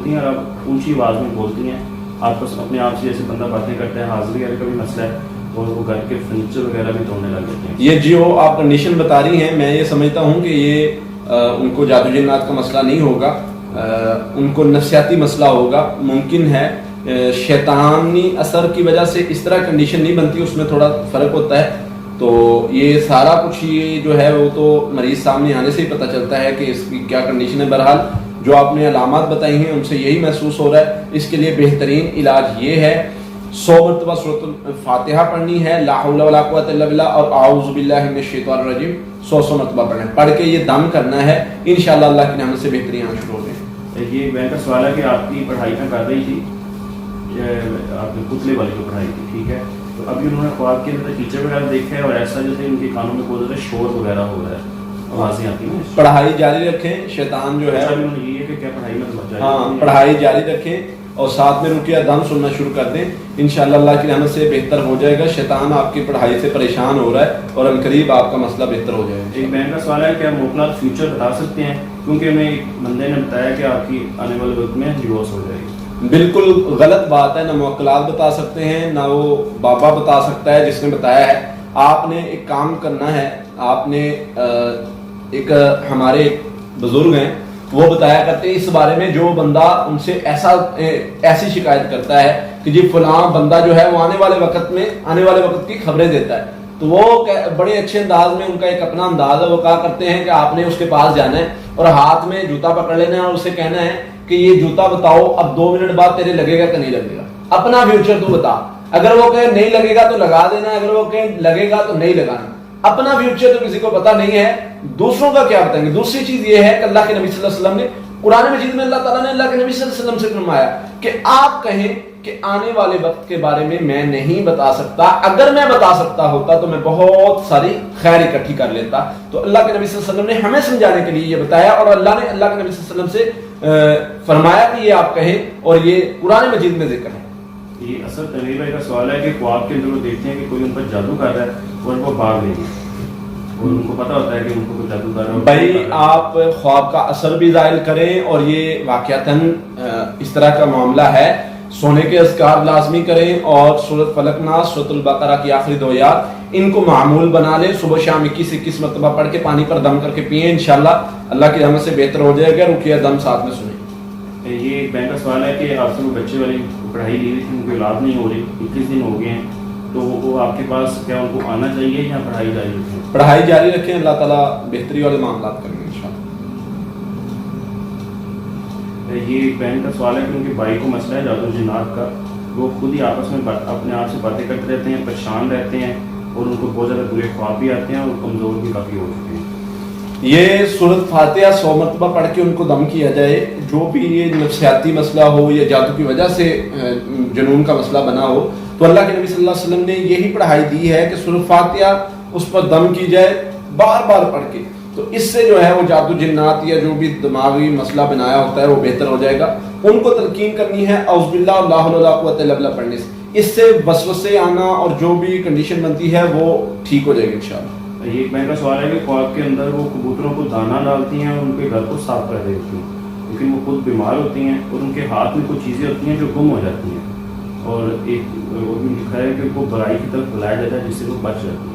بولتی ہیں اور آپ اونچی آواز میں بولتی ہیں, آپ کو اپنے آپ سے جیسے بندہ باتیں کرتا ہے, حاضری وغیرہ کا بھی مسئلہ ہے, اور وہ گھر کے فرنیچر وغیرہ بھی توڑنے لگ جاتے ہیں. یہ جو آپ کنڈیشن بتا رہی ہیں, میں یہ سمجھتا ہوں کہ یہ ان کو جادو جنات کا مسئلہ نہیں ہوگا, ان کو نفسیاتی مسئلہ ہوگا. ممکن ہے شیطانی اثر کی وجہ سے اس طرح کنڈیشن نہیں بنتی, اس میں تھوڑا فرق ہوتا ہے. تو یہ سارا کچھ یہ جو ہے وہ تو مریض سامنے آنے سے ہی پتہ چلتا ہے کہ اس کی کیا کنڈیشن ہے. بہرحال جو آپ نے علامات بتائی ہیں ان سے یہی محسوس ہو رہا ہے. اس کے لیے بہترین علاج یہ ہے 100 مرتبہ سورۃ الفاتحہ پڑھنی ہے, لا حول ولا قوۃ الا باللہ, اور اعوذ باللہ من الشیطان الرجیم 100 مرتبہ پڑھیں. پڑھ کے یہ دم کرنا ہے, انشاءاللہ اللہ کی رحمت سے بہتری آنا شروع ہو جائے. یہ میں کا سوال ہے کہ آپ کی پڑھائی میں کر رہی تھی, آپ نے پتلے والی کو پڑھائی تھی, ٹھیک ہے, تو ابھی انہوں نے خواب کے اندر ٹیچر وغیرہ دیکھا ہے اور ایسا جیسے ان کے کانوں میں بہت زیادہ شور وغیرہ ہو رہا ہے, آوازیں آتی ہیں. پڑھائی جاری رکھیں, شیطان جو ہے یہ ہے کہ کیا پڑھائی میں ہاں پڑھائی جاری رکھیں اور ساتھ میں رکیہ دم سننا شروع کر دیں. انشاءاللہ اللہ کی رحمت سے بہتر ہو جائے گا. شیطان آپ کی پڑھائی سے پریشان ہو رہا ہے اور عنقریب آپ کا مسئلہ بہتر ہو جائے گا. ایک بہن کا سوال ہے کہ آپ موکلات فیوچر بتا سکتے ہیں, کیونکہ ہمیں ایک بندے نے بتایا کہ آپ کی آنے والے وقت میں ڈیورس ہو جائے گی. بالکل غلط بات ہے, نہ موکلات بتا سکتے ہیں نہ وہ بابا بتا سکتا ہے جس نے بتایا ہے. آپ نے ایک کام کرنا ہے, آپ نے ایک ہمارے بزرگ ہیں وہ بتایا کرتے ہیں اس بارے میں, جو بندہ ان سے ایسی شکایت کرتا ہے کہ جی فلاں بندہ جو ہے وہ آنے والے وقت کی خبریں دیتا ہے, تو وہ بڑے اچھے انداز میں, ان کا ایک اپنا انداز ہے, وہ کہا کرتے ہیں کہ آپ نے اس کے پاس جانا ہے اور ہاتھ میں جوتا پکڑ لینا ہے اور اسے کہنا ہے کہ یہ جوتا بتاؤ اب 2 منٹ بعد تیرے لگے گا کہ نہیں لگے گا, اپنا فیوچر تو بتا. اگر وہ کہے نہیں لگے گا تو لگا دینا, اگر وہ کہے لگے گا تو نہیں لگانا. اپنا فیوچر تو کسی کو پتا نہیں ہے, دوسروں کا کیا بتائیں گے. دوسری چیز یہ ہے کہ اللہ کے نبی صلی اللہ علیہ وسلم نے قرآن مجید میں اللہ تعالیٰ نے اللہ کے نبی صلی اللہ علیہ وسلم سے فرمایا کہ آپ کہیں کہ آنے والے وقت کے بارے میں نہیں بتا سکتا, اگر میں بتا سکتا ہوتا تو میں بہت ساری خیر اکٹھی کر لیتا. تو اللہ کے نبی صلی اللہ علیہ وسلم نے ہمیں سمجھانے کے لیے یہ بتایا, اور اللہ نے اللہ کے نبی صلی اللہ علیہ وسلم سے فرمایا کہ یہ آپ کہیں, اور یہ قرآن مجید میں ذکر ہے. یہ اصل تنویر بھائی کا سوال ہے کہ خواب کے اندر وہ دیکھتے ہیں کہ کوئی ان پر جادو کر رہا ہے اور ان کو بھاگ لیں گے, اور ان کو پتا ہوتا ہے کہ ان کو کوئی جادو کر رہا ہے. بھائی آپ خواب کا اثر بھی ظاہر کریں, اور یہ واقعتاً اس طرح کا معاملہ ہے, سونے کے اذکار لازمی کریں, اور سورۃ فلق ناس, سورۃ البقرہ کی آخری 2 آیات ان کو معمول بنا لیں. صبح شام 21 مرتبہ پڑھ کے پانی پر دم کر کے پئیں, انشاءاللہ اللہ کی رحمت سے بہتر ہو جائے گا. رکیہ دم ساتھ میں سنیں. یہ ایک بہن کا سوال ہے کہ آپ سے وہ بچے والی پڑھائی لی تھی, ان کی اولاد نہیں ہو رہی, 21 دن ہو گئے ہیں, تو وہ آپ کے پاس کیا ان کو آنا چاہیے یا پڑھائی جاری رکھیں؟ پڑھائی جاری رکھیں, اللہ تعالیٰ بہتری والے معاملات کریں گے انشاءاللہ. یہ ایک بہن کا سوال ہے کہ ان کے بھائی کو مسئلہ ہے جادو جنات کا, وہ خود ہی آپس میں اپنے آپ سے باتیں کرتے رہتے ہیں, پریشان رہتے ہیں, اور ان کو بہت زیادہ برے خواب بھی آتے ہیں اور کمزور بھی کافی ہو چکے ہیں. یہ سورۃ فاتحہ 100 مرتبہ پڑھ کے ان کو دم کیا جائے. جو بھی یہ نفسیاتی مسئلہ ہو یا جادو کی وجہ سے جنون کا مسئلہ بنا ہو, تو اللہ کے نبی صلی اللہ علیہ وسلم نے یہی پڑھائی دی ہے کہ سورۃ فاتحہ اس پر دم کی جائے بار بار پڑھ کے. تو اس سے جو ہے وہ جادو جنات یا جو بھی دماغی مسئلہ بنایا ہوتا ہے وہ بہتر ہو جائے گا. ان کو تلقین کرنی ہے اعوذ باللہ لا حول ولا قوۃ الا باللہ پڑھنے سے, اس سے وسوسے آنا اور جو بھی کنڈیشن بنتی ہے وہ ٹھیک ہو جائے گی انشاءاللہ. یہ ایک بہن کا سوال ہے کہ خواب کے اندر وہ کبوتروں کو دانہ ڈالتی ہیں اور ان کے گھر کو صاف کر دیتی ہیں, لیکن وہ خود بیمار ہوتی ہیں اور ان کے ہاتھ میں کچھ چیزیں ہوتی ہیں جو گم ہو جاتی ہیں, اور ایک وہ بھی لکھا ہے کہ ان کو برائی کی طرف بلایا جاتا ہے جس سے وہ بچ جاتی ہیں.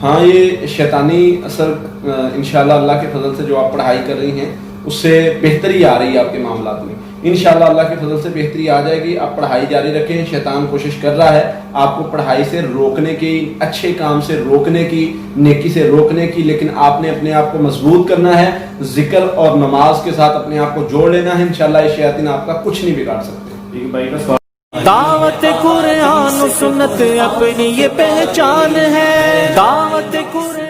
ہاں یہ شیطانی اثر انشاءاللہ اللہ کے فضل سے جو آپ پڑھائی کر رہی ہیں اس سے بہتری آ رہی ہے آپ کے معاملات میں. انشاءاللہ اللہ کے فضل سے بہتری آ جائے گی. آپ پڑھائی جاری رکھیں. شیطان کوشش کر رہا ہے آپ کو پڑھائی سے روکنے کی, اچھے کام سے روکنے کی, نیکی سے روکنے کی, لیکن آپ نے اپنے آپ کو مضبوط کرنا ہے. ذکر اور نماز کے ساتھ اپنے آپ کو جوڑ لینا ہے. انشاءاللہ یہ شیاطین آپ کا کچھ نہیں بگاڑ سکتے. دعوت قرآن و سنت اپنی یہ پہچان ہے. دعوت قرآن